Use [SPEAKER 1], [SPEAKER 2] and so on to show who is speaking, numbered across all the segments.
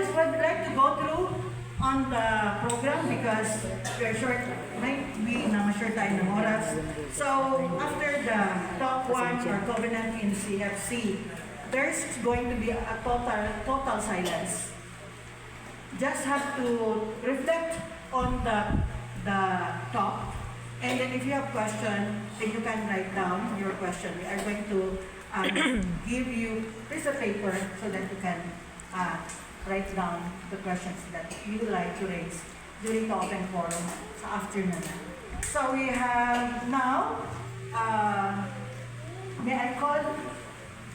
[SPEAKER 1] just would like to go through on the program because we're short, might be na short tayo ng oras. So, after the top one or covenant in CFC, there's going to be a total silence. Just have to reflect on the top, and then if you have question, then you can write down your question. We are going to give you piece of paper so that you can write down the questions that you would like to raise during the open forum sa afternoon. So we have now, may I call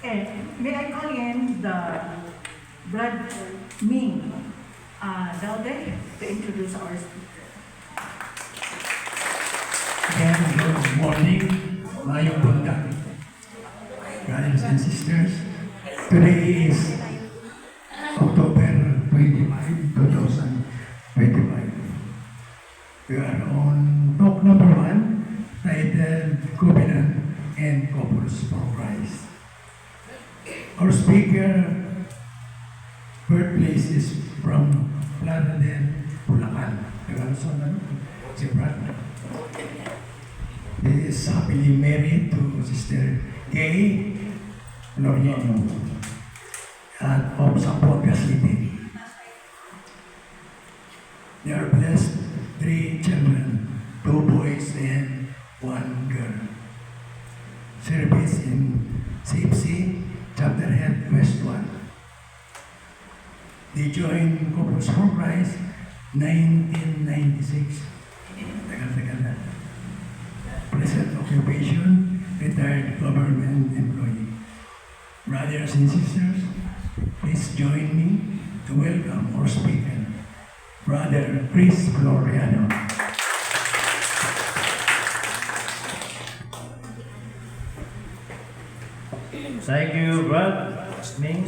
[SPEAKER 1] in the Brad Ming Daude to introduce our speaker.
[SPEAKER 2] Again, good morning, mayong buntag, brothers and sisters. Today is October 25, 2025. We are on talk number 1, titled Covenant and Couples for Christ. Our speaker birthplace is from Plaridel, Bulacan. Tagalog si Brad. He is happily married to Sister Kay Loriano of Zamboanga City. They are blessed 3 children, 2 boys and 1 girl. Service in CFC, Chapter Head West 1. They joined Couples for Christ 1996. Tagal-tagal na. Present occupation, retired government employee. Brothers and sisters, please join me to welcome our speaker, Brother Chris Floriano.
[SPEAKER 3] Thank you, Brad Ming.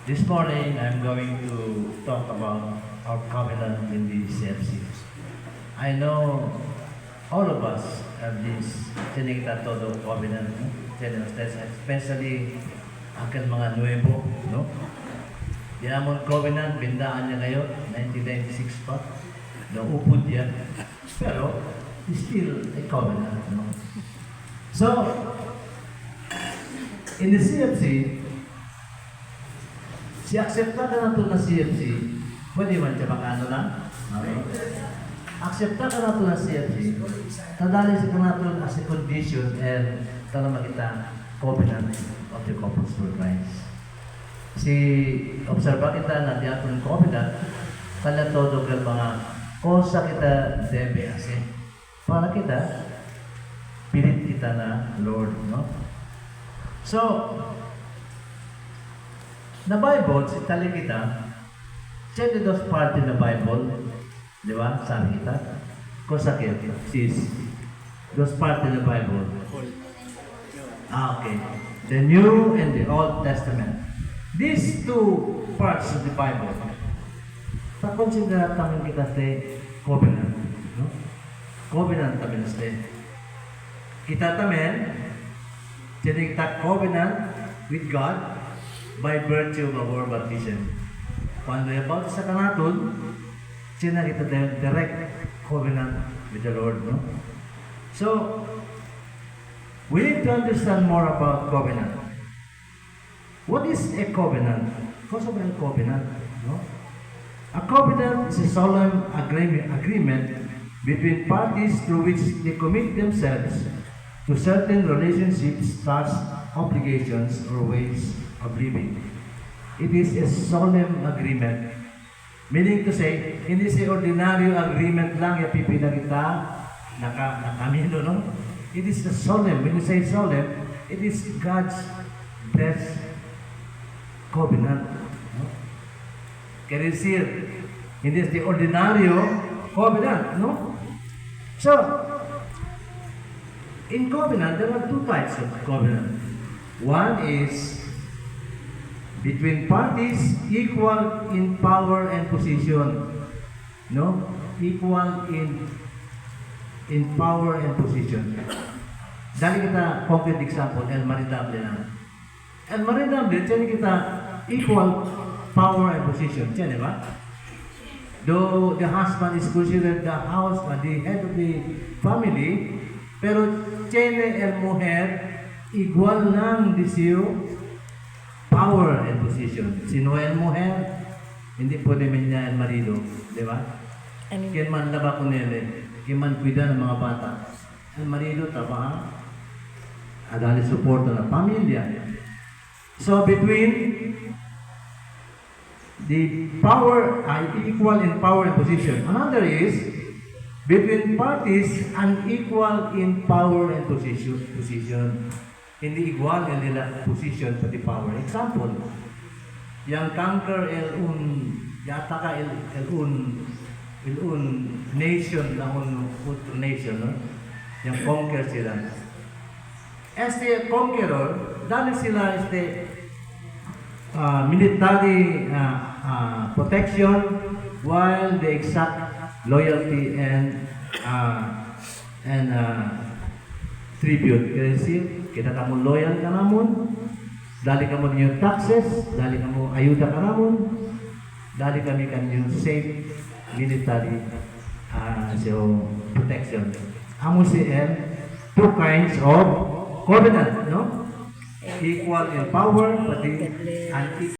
[SPEAKER 3] This morning, I'm going to talk about our covenant in the CFC. I know all of us have this Trinidad Todo covenant, especially aking mga nuevo, no? Diamond Covenant, bindaan niya ngayon, 1996 pa. Naupod yan. Pero, it's still a covenant, no? So, in the CFC, si aksepta ka na ito na CFC, pwede man siya makano lang? Okay. Aksepta ka na ito na CFC, tadali sa ka na ito as a condition and tala makita covenant of the couples for Christ. Si observa kita na di ato ng covenant, kanya todo ka mga kosa kita debe asin. Para kita, pilit kita na Lord, no? So, na Bible, si tali kita, siya dos part in the Bible, di ba? Sabi kita, kung sakit, sis, dos part in the Bible. Okay. The New and the Old Testament. These two parts of the Bible, pa-consider namin kita sa covenant. No? Covenant kami sa kita tamen, jadi kita covenant with God by virtue of our baptism. Cuando about sa kanaton, sina kita direct covenant with the Lord, no? So, we need to understand more about covenant. What is a covenant? What's a covenant? No? A covenant is a solemn agreement between parties through which they commit themselves to certain relationships, tasks, obligations, or ways of living. It is a solemn agreement. Meaning to say, hindi si ordinary agreement lang yung pipila kita nakamino, no? It is a solemn. When you say solemn, it is God's blessed covenant. No? Can you see it? It is the ordinary covenant, no? So, in covenant, there are 2 types of covenant. One is between parties equal in power and position. No? Equal in power and position. Dali kita concrete example, El Maritable na. And marinable, tiyan kita equal power and position. Tiyan, di ba? Though the husband is considered the house and the head of the family, pero tiene el mujer igual lang deseo, power and position. Sino el mujer? Hindi pwede niya el marido. Di ba? Kaya man laba ko nila, kaya man cuida ng mga bata. El marido, trabaha, adali suporta ng pamilya. So between the power equal in power and position. Another is between parties unequal in power and position. Hindi igual in nila position pati power. Example, yang conquer yata ka nation na otro nation, no? Yang conquer sila. Este conqueror, dali sila military protection while they exact loyalty and tribute. Kasi kita kamu loyal ka namon, dali kamu ninyo taxes, dali kamu ayuda ka namon, dali kami kanyo safe military protection. Amo si two kinds of covenant, no? Equal in power, pati unequal